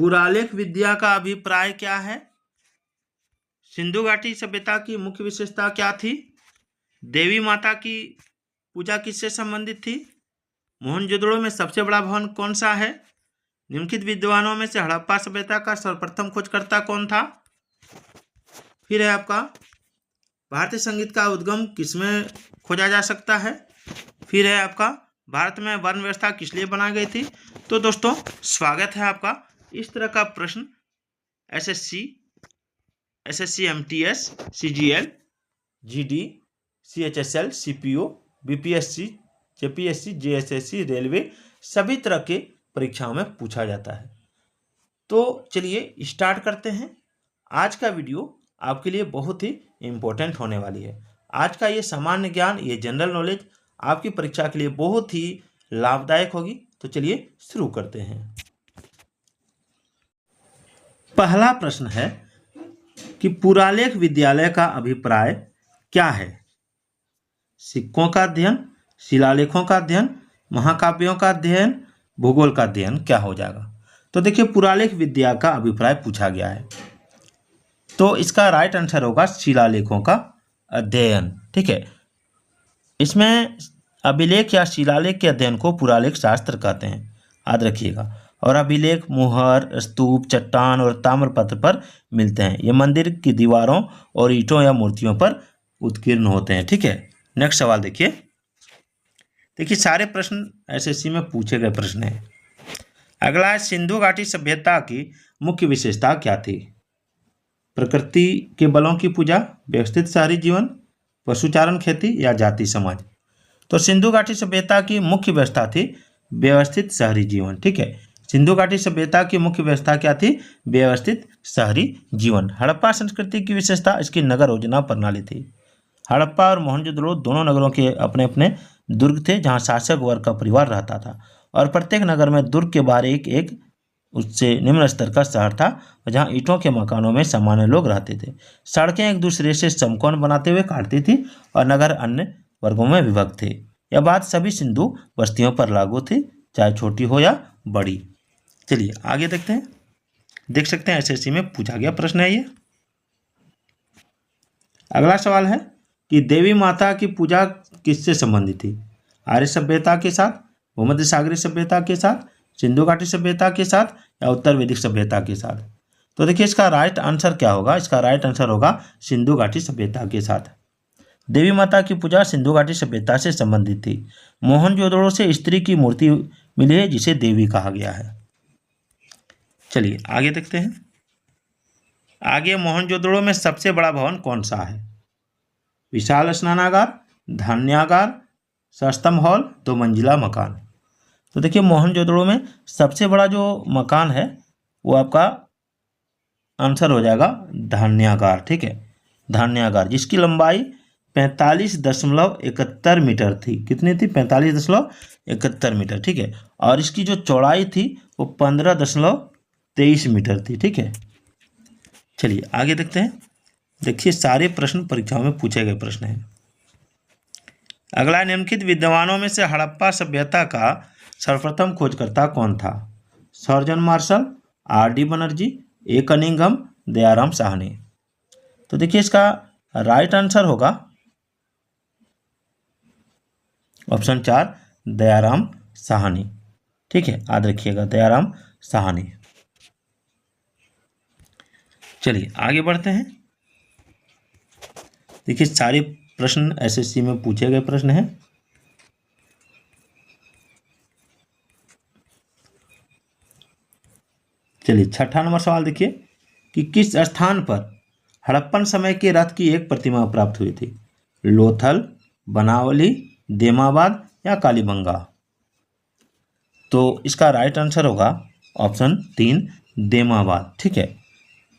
पुरालेख विद्या का अभिप्राय क्या है? सिंधु घाटी सभ्यता की मुख्य विशेषता क्या थी? देवी माता की पूजा किससे संबंधित थी? मोहनजोदड़ो में सबसे बड़ा भवन कौन सा है? निम्नलिखित विद्वानों में से हड़प्पा सभ्यता का सर्वप्रथम खोजकर्ता कौन था? फिर है आपका भारतीय संगीत का उद्गम किसमें खोजा जा सकता है? फिर है आपका भारत में वर्ण व्यवस्था किस लिए बनाई गई थी? तो दोस्तों स्वागत है आपका। इस तरह का प्रश्न SSC, MTS, CGL, GD, CHSL, CPO, BPSC, JPSC, JSSC, railway सभी तरह के परीक्षाओं में पूछा जाता है। तो चलिए स्टार्ट करते हैं। आज का वीडियो आपके लिए बहुत ही इम्पोर्टेंट होने वाली है। आज का ये सामान्य ज्ञान, ये जनरल नॉलेज आपकी परीक्षा के लिए बहुत ही लाभदायक होगी। तो चलिए शुरू करते हैं। पहला प्रश्न है कि पुरालेख विद्यालय का अभिप्राय क्या है? सिक्कों का अध्ययन, शिलालेखों का अध्ययन, महाकाव्यों का अध्ययन, भूगोल का अध्ययन, क्या हो जाएगा? तो देखिए पुरालेख विद्या का अभिप्राय पूछा गया है, तो इसका राइट आंसर होगा शिलालेखों का अध्ययन। ठीक है, इसमें अभिलेख या शिलालेख के अध्ययन को पुरालेख शास्त्र कहते हैं, याद रखिएगा। और अभिलेख मुहर, स्तूप, चट्टान और ताम्रपत्र पर मिलते हैं। ये मंदिर की दीवारों और ईंटों या मूर्तियों पर उत्कीर्ण होते हैं। ठीक है, नेक्स्ट सवाल देखिए सारे प्रश्न एसएससी में पूछे गए प्रश्न हैं। अगला है, सिंधु घाटी सभ्यता की मुख्य विशेषता क्या थी? प्रकृति के बलों की पूजा, व्यवस्थित शहरी जीवन, पशुचारण, खेती या जाति समाज? तो सिंधु घाटी सभ्यता की मुख्य व्यवस्था थी व्यवस्थित शहरी जीवन। ठीक है, सिंधु घाटी सभ्यता की मुख्य व्यवस्था क्या थी? व्यवस्थित शहरी जीवन। हड़प्पा संस्कृति की विशेषता इसकी नगर योजना प्रणाली थी। हड़प्पा और मोहनजोदड़ो दोनों नगरों के अपने अपने दुर्ग थे, जहां शासक वर्ग का परिवार रहता था, और प्रत्येक नगर में दुर्ग के बाहर एक एक उससे निम्न स्तर का शहर था, जहां ईंटों के मकानों में सामान्य लोग रहते थे। सड़कें एक दूसरे से समकोण बनाते हुए काटती थी और नगर अन्य वर्गों में विभक्त थे। यह बात सभी सिंधु बस्तियों पर लागू थी, चाहे छोटी हो या बड़ी। चलिए आगे देखते हैं। देख सकते हैं एसएससी में पूछा गया प्रश्न है ये। अगला सवाल है कि देवी माता की पूजा किससे संबंधित थी? आर्य सभ्यता के साथ, भूमध्य सागरीय सभ्यता के साथ, सिंधु घाटी सभ्यता के साथ या उत्तर वैदिक सभ्यता के साथ? तो देखिए इसका राइट आंसर क्या होगा? इसका राइट आंसर होगा सिंधु घाटी सभ्यता के साथ। देवी माता की पूजा सिंधु घाटी सभ्यता से संबंधित थी। मोहनजोदड़ो से स्त्री की मूर्ति मिली है जिसे देवी कहा गया है। चलिए आगे देखते हैं। आगे, मोहनजोदड़ो में सबसे बड़ा भवन कौन सा है? विशाल स्नानागार, धान्यागार, सस्तंभ हॉल, 2 मंजिला मकान? तो देखिए मोहनजोदड़ो में सबसे बड़ा जो मकान है वो आपका आंसर हो जाएगा धान्यागार। ठीक है, धान्यागार, जिसकी लंबाई 45.71 मीटर थी। कितनी थी? 45.71 मीटर। ठीक है, और इसकी जो चौड़ाई थी वो 15.23 मीटर थी। ठीक है, चलिए आगे देखते हैं। देखिए सारे प्रश्न परीक्षाओं में पूछे गए प्रश्न हैं। अगला, निम्नलिखित विद्वानों में से हड़प्पा सभ्यता का सर्वप्रथम खोजकर्ता कौन था? Sir John Marshall, RD. Banerjee, A. Cunningham, Dayaram Sahni? तो देखिए इसका राइट आंसर होगा ऑप्शन 4, दयाराम साहनी। ठीक है, याद रखिएगा दयाराम साहनी। चलिए आगे बढ़ते हैं। देखिए सारे प्रश्न एसएससी में पूछे गए प्रश्न हैं। चलिए 6ठा नंबर सवाल देखिए कि किस स्थान पर हड़प्पन समय के रथ की एक प्रतिमा प्राप्त हुई थी? लोथल, बनावली, देमाबाद या कालीबंगा? तो इसका राइट आंसर होगा ऑप्शन 3, देमाबाद। ठीक है,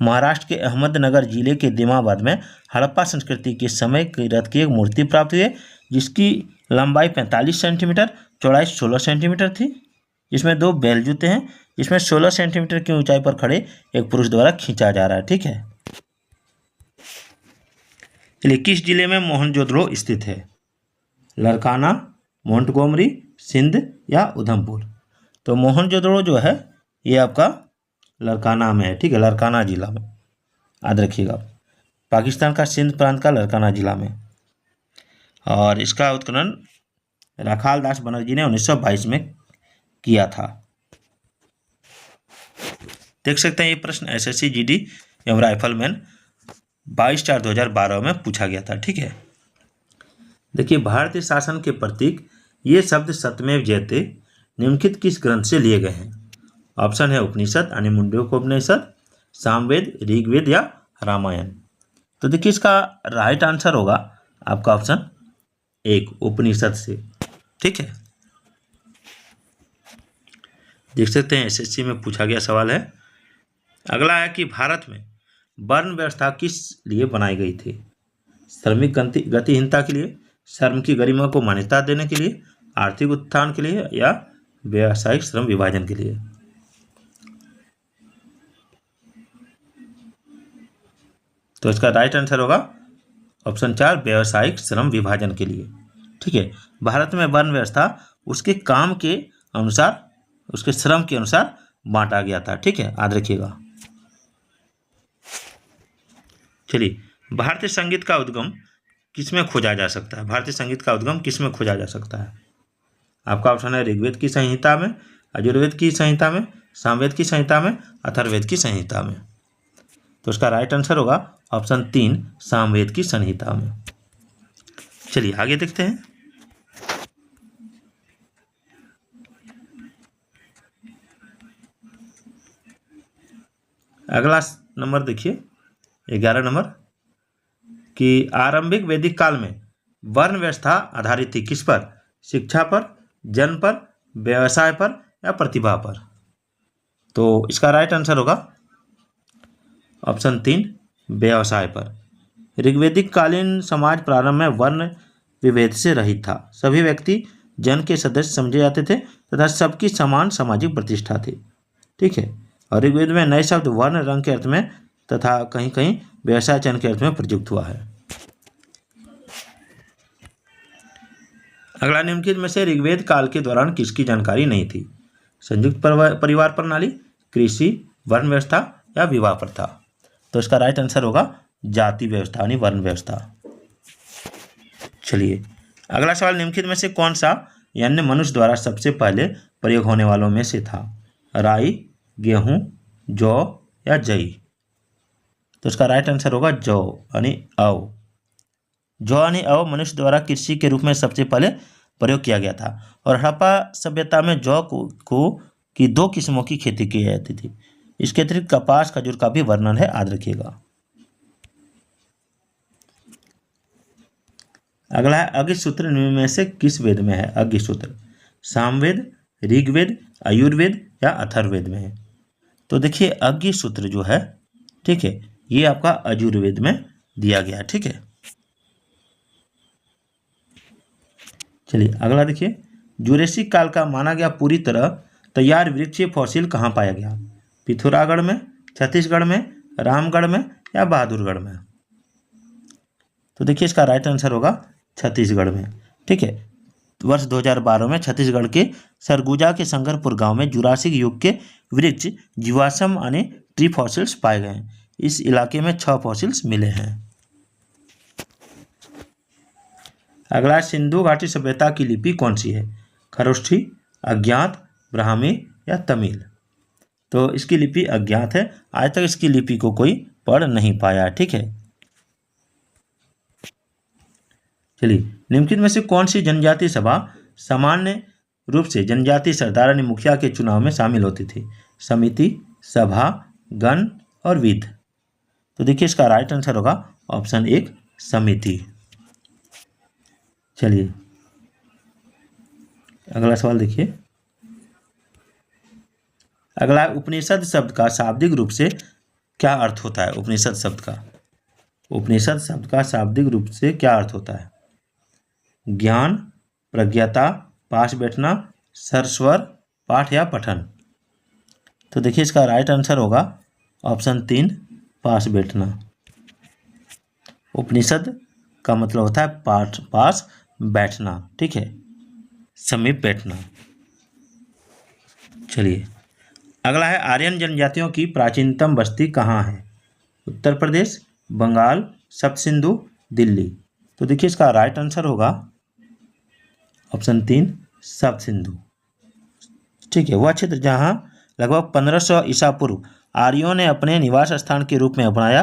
महाराष्ट्र के अहमदनगर जिले के देमाबाद में हड़प्पा संस्कृति के समय के रथ की एक मूर्ति प्राप्त हुई है, जिसकी लंबाई 45 सेंटीमीटर, चौड़ाई 16 सेंटीमीटर थी। इसमें 2 बैल जूते हैं, इसमें 16 सेंटीमीटर की ऊंचाई पर खड़े एक पुरुष द्वारा खींचा जा रहा है। ठीक है, चलिए किस जिले में मोहनजोदड़ो स्थित है? लरकाना, मोंटगोमरी, सिंध या उधमपुर? तो मोहनजोदड़ो जो है ये आपका लड़काना में है, ठीक है, लड़काना जिला में, याद रखिएगा। पाकिस्तान का सिंध प्रांत का लड़काना जिला में। और इसका उत्खनन राखाल दास बनर्जी ने 1922 में किया था। देख सकते हैं ये प्रश्न एसएससी जीडी एवं राइफलमैन 22/4/2012 में पूछा गया था, ठीक है। देखिए, भारतीय शासन के प्रतीक ये शब्द सत्यमेव जयते निम्नलिखित किस ग्रंथ से लिए गए हैं? ऑप्शन है उपनिषद यानी मुंडकोपनिषद, सामवेद, ऋग्वेद या रामायण। तो देखिए इसका राइट आंसर होगा आपका ऑप्शन 1 उपनिषद से, ठीक है। देख सकते हैं एसएससी में पूछा गया सवाल है। अगला है कि भारत में वर्ण व्यवस्था किस लिए बनाई गई थी? श्रमिक गतिहीनता के लिए, श्रम की गरिमा को मान्यता देने के लिए, आर्थिक उत्थान के लिए या व्यावसायिक श्रम विभाजन के लिए? तो इसका राइट आंसर होगा ऑप्शन 4 व्यावसायिक श्रम विभाजन के लिए, ठीक है। भारत में वर्ण व्यवस्था उसके काम के अनुसार, उसके श्रम के अनुसार बांटा गया था, ठीक है, याद रखिएगा। चलिए, भारतीय संगीत का उद्गम किसमें खोजा जा सकता है? भारतीय संगीत का उद्गम किसमें खोजा जा सकता है? आपका ऑप्शन है ऋग्वेद की संहिता में, यजुर्वेद की संहिता में, सामवेद की संहिता में, अथर्ववेद की संहिता में। तो इसका राइट आंसर होगा ऑप्शन 3 सामवेद की संहिता में। चलिए आगे देखते हैं। अगला नंबर देखिए 11 नंबर कि आरंभिक वैदिक काल में वर्ण व्यवस्था आधारित थी किस पर? शिक्षा पर, जन्म पर, व्यवसाय पर या प्रतिभा पर? तो इसका राइट आंसर होगा ऑप्शन 3 व्यवसाय पर। ऋग्वैदिक कालीन समाज प्रारंभ में वर्ण विभेद से रहित था। सभी व्यक्ति जन के सदस्य समझे जाते थे तथा सबकी समान सामाजिक प्रतिष्ठा थी, ठीक है। और ऋग्वेद में नए शब्द वर्ण रंग के अर्थ में तथा कहीं कहीं व्यवसाय चयन के अर्थ में प्रयुक्त हुआ है। अगला निम्नलिखित में से ऋग्वेद काल के दौरान किसकी जानकारी नहीं थी? संयुक्त परिवार प्रणाली, कृषि, वर्ण व्यवस्था या विवाह प्रथा? तो इसका राइट आंसर होगा जाति व्यवस्था यानी वर्ण व्यवस्था। चलिए अगला सवाल, निम्नलिखित में से कौन सा यानी मनुष्य द्वारा सबसे पहले प्रयोग होने वालों में से था? राई, गेहूं, जौ या जई? तो इसका राइट आंसर होगा जौ यानी अव। जौ यानी अव मनुष्य द्वारा कृषि के रूप में सबसे पहले प्रयोग किया गया था। और हड़प्पा सभ्यता में जौ की 2 किस्मों की खेती की जाती थी। इसके अतिरिक्त कपास, खजूर का भी वर्णन है, याद रखिएगा। अगला है अग्नि सूत्र निम्न में से किस वेद में है? अग्नि सूत्र सामवेद, ऋग्वेद, आयुर्वेद या अथर्ववेद में है? तो देखिए अग्नि सूत्र जो है, ठीक है, ये आपका आयुर्वेद में दिया गया, ठीक है। चलिए अगला देखिए, जुरेसिक काल का माना गया पूरी तरह तैयार वृक्षीय फॉसिल कहाँ पाया गया? पिथौरागढ़ में, छत्तीसगढ़ में, रामगढ़ में या बहादुरगढ़ में? तो देखिए इसका राइट आंसर होगा छत्तीसगढ़ में, ठीक है। वर्ष 2012 में छत्तीसगढ़ के सरगुजा के शंकरपुर गांव में जुरासिक युग के वृक्ष जीवाश्म यानी ट्री फॉसिल्स पाए गए। इस इलाके में 6 फॉसिल्स मिले हैं। अगला, सिंधु घाटी सभ्यता की लिपि कौन सी है? खरोष्ठी, अज्ञात, ब्राह्मी या तमिल? तो इसकी लिपि अज्ञात है। आज तक इसकी लिपि को कोई पढ़ नहीं पाया, ठीक है। चलिए, निम्नलिखित में से कौन सी जनजातीय सभा सामान्य रूप से जनजातीय सरदार यानी मुखिया के चुनाव में शामिल होती थी? समिति, सभा, गण और विध? तो देखिए इसका राइट आंसर होगा ऑप्शन 1 समिति। चलिए अगला सवाल देखिए। अगला, उपनिषद शब्द का शाब्दिक रूप से क्या अर्थ होता है? उपनिषद शब्द का शाब्दिक रूप से क्या अर्थ होता है? ज्ञान, प्रज्ञता, पास बैठना, सरस्वर, पाठ या पठन? तो देखिए इसका राइट आंसर होगा ऑप्शन 3 पास बैठना। उपनिषद का मतलब होता है पास बैठना, ठीक है, समीप बैठना। चलिए अगला है आर्यन जनजातियों की प्राचीनतम बस्ती कहाँ है? उत्तर प्रदेश, बंगाल, सप्त सिंधु, दिल्ली। तो देखिए इसका राइट आंसर होगा ऑप्शन 3 सप्त सिंधु। ठीक है, वह क्षेत्र जहाँ लगभग 1500 ईसा पूर्व आर्यों ने अपने निवास स्थान के रूप में अपनाया,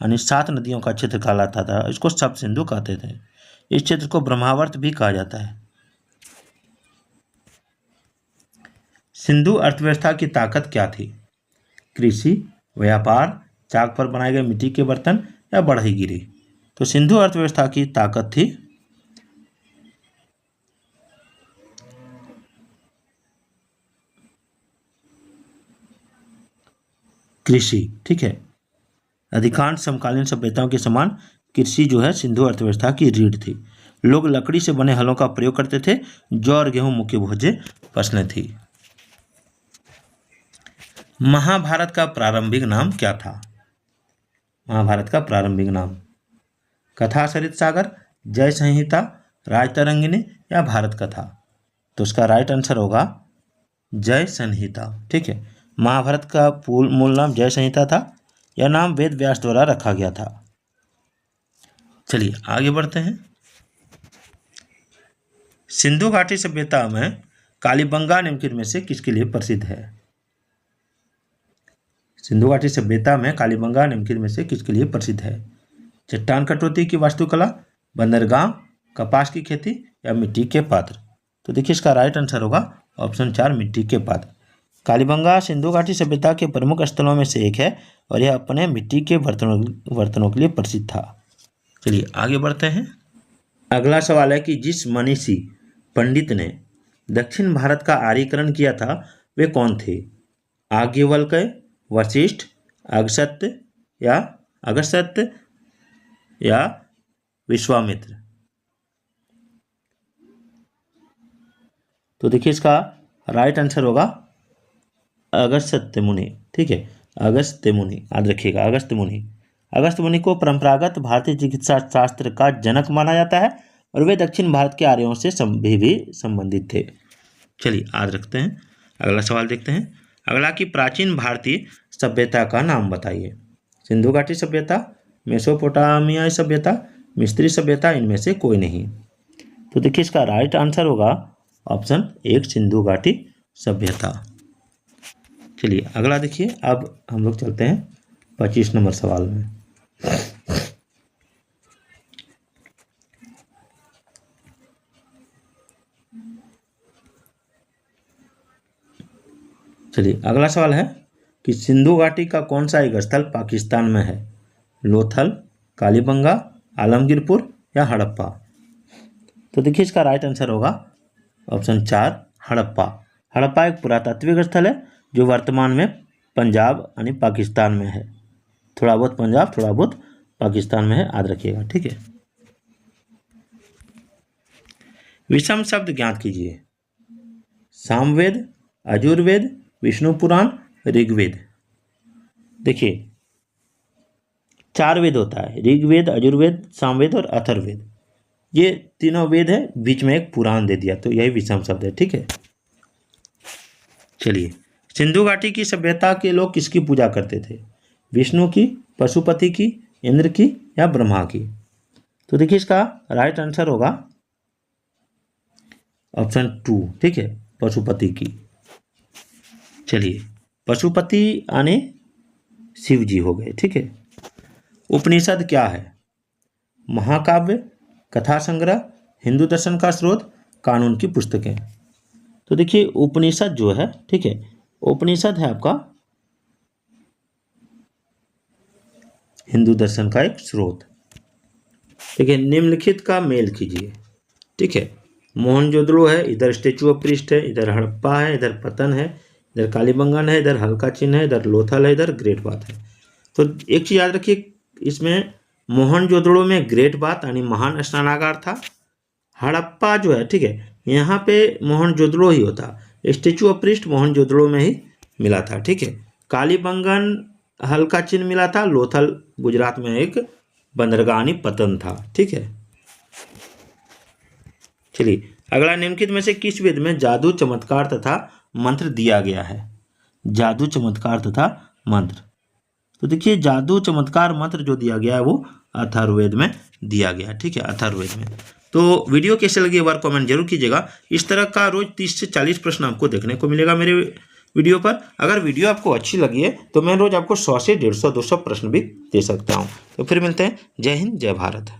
यानी 7 नदियों का क्षेत्र कहलाता था, इसको सप्त सिंधु कहते थे। इस क्षेत्र को ब्रह्मावर्त भी कहा जाता है। सिंधु अर्थव्यवस्था की ताकत क्या थी? कृषि, व्यापार, चाक पर बनाए गए मिट्टी के बर्तन या बढ़ईगिरी? तो सिंधु अर्थव्यवस्था की ताकत थी कृषि। ठीक है, अधिकांश समकालीन सभ्यताओं के समान कृषि जो है सिंधु अर्थव्यवस्था की रीढ़ थी। लोग लकड़ी से बने हलों का प्रयोग करते थे। जौ और गेहूं मुख्य भोज्य फसलें थी। महाभारत का प्रारंभिक नाम क्या था? महाभारत का प्रारंभिक नाम कथा सरित सागर, जय संहिता, राजतरंगिणी या भारत कथा? तो उसका राइट आंसर होगा जय संहिता। ठीक है, महाभारत का मूल नाम जय संहिता था। यह नाम वेद व्यास द्वारा रखा गया था। चलिए आगे बढ़ते हैं। सिंधु घाटी सभ्यता में कालीबंगा निम्नलिखित में से किसके लिए प्रसिद्ध है? सिंधु घाटी सभ्यता में कालीबंगा निम्नलिखित में से किसके लिए प्रसिद्ध है? चट्टान कटौती की वास्तुकला, बंदरगाह, कपास की खेती या मिट्टी के पात्र? तो देखिए इसका राइट आंसर होगा ऑप्शन 4 मिट्टी के पात्र। कालीबंगा सिंधु घाटी सभ्यता के प्रमुख स्थलों में से एक है और यह अपने मिट्टी के बर्तनों के लिए प्रसिद्ध था। चलिए आगे बढ़ते हैं। अगला सवाल है कि जिस मनीषी पंडित ने दक्षिण भारत का आर्यीकरण किया था वे कौन थे? याज्ञवल्क्य, वशिष्ठ, अगस्त्य या विश्वामित्र? तो देखिए इसका राइट आंसर होगा अगस्त्य मुनि। ठीक है, अगस्त्य मुनि याद रखिएगा, अगस्त्य मुनि। अगस्त्य मुनि को परंपरागत भारतीय चिकित्सा शास्त्र का जनक माना जाता है और वे दक्षिण भारत के आर्यों से भी संबंधित थे। चलिए याद रखते हैं। अगला सवाल देखते हैं। अगला कि प्राचीन भारतीय सभ्यता का नाम बताइए। सिंधु घाटी सभ्यता, मेसोपोटामियाई सभ्यता, मिस्री सभ्यता, इनमें से कोई नहीं? तो देखिए इसका राइट आंसर होगा ऑप्शन 1 सिंधु घाटी सभ्यता। चलिए अगला देखिए। अब हम लोग चलते हैं 25 नंबर सवाल में। चलिए अगला सवाल है कि सिंधु घाटी का कौन सा एक स्थल पाकिस्तान में है? लोथल, कालीबंगा, आलमगीरपुर या हड़प्पा? तो देखिए इसका राइट आंसर होगा ऑप्शन 4 हड़प्पा। हड़प्पा एक पुरातात्विक स्थल है जो वर्तमान में पंजाब यानी पाकिस्तान में है। थोड़ा बहुत पंजाब, थोड़ा बहुत पाकिस्तान में है, याद रखिएगा। ठीक है, विषम शब्द ज्ञात कीजिए। सामवेद, यजुर्वेद, विष्णु पुराण, ऋग्वेद? देखिए 4 वेद होता है, ऋग्वेद, यजुर्वेद, सामवेद और अथर्ववेद। ये तीनों वेद है, बीच में एक पुराण दे दिया, तो यही विषम शब्द है। ठीक है, चलिए सिंधु घाटी की सभ्यता के लोग किसकी पूजा करते थे? विष्णु की, पशुपति की, इंद्र की या ब्रह्मा की? तो देखिए इसका राइट आंसर होगा ऑप्शन 2। ठीक है, पशुपति की। चलिए पशुपति यानी शिव जी हो गए। ठीक है, उपनिषद क्या है? महाकाव्य, कथा संग्रह, हिंदू दर्शन का स्रोत, कानून की पुस्तकें? तो देखिए उपनिषद जो है, ठीक है, उपनिषद है आपका हिंदू दर्शन का एक स्रोत। ठीक है, निम्नलिखित का मेल कीजिए। ठीक है, मोहनजोदड़ो है, इधर स्टेचू ऑफ क्रिस्ट है, इधर हड़प्पा है, इधर पतन है, इधर कालीबंगन है, इधर हल्का चिन्ह है, इधर लोथल है, इधर ग्रेट बात है। तो एक चीज याद रखिए, इसमें मोहनजोदड़ो में ग्रेट बात यानी महान स्नानागार था। हड़प्पा जो है, ठीक है, यहाँ पे मोहनजोदड़ो ही होता, स्टेचू ऑफ क्रिस्ट मोहनजोदड़ो में ही मिला था। ठीक है, कालीबंगन हल्का चिन्ह मिला था, लोथल गुजरात में एक बंदरगाह पतन था। ठीक है, चलिए अगला, निम्नलिखित में से किस वेद में जादू, चमत्कार तथा मंत्र दिया गया है? जादू, चमत्कार तथा मंत्र। तो देखिए जादू, चमत्कार, मंत्र जो दिया गया है वो अथर्ववेद में दिया गया है। ठीक है, अथर्ववेद में। तो वीडियो कैसे लगी एक बार कमेंट जरूर कीजिएगा। इस तरह का रोज 30 से 40 प्रश्न आपको देखने को मिलेगा मेरे वीडियो पर। अगर वीडियो आपको अच्छी लगी है तो मैं रोज आपको 100 से 150, 200 प्रश्न भी दे सकता हूँ। तो फिर मिलते हैं। जय हिंद, जय भारत।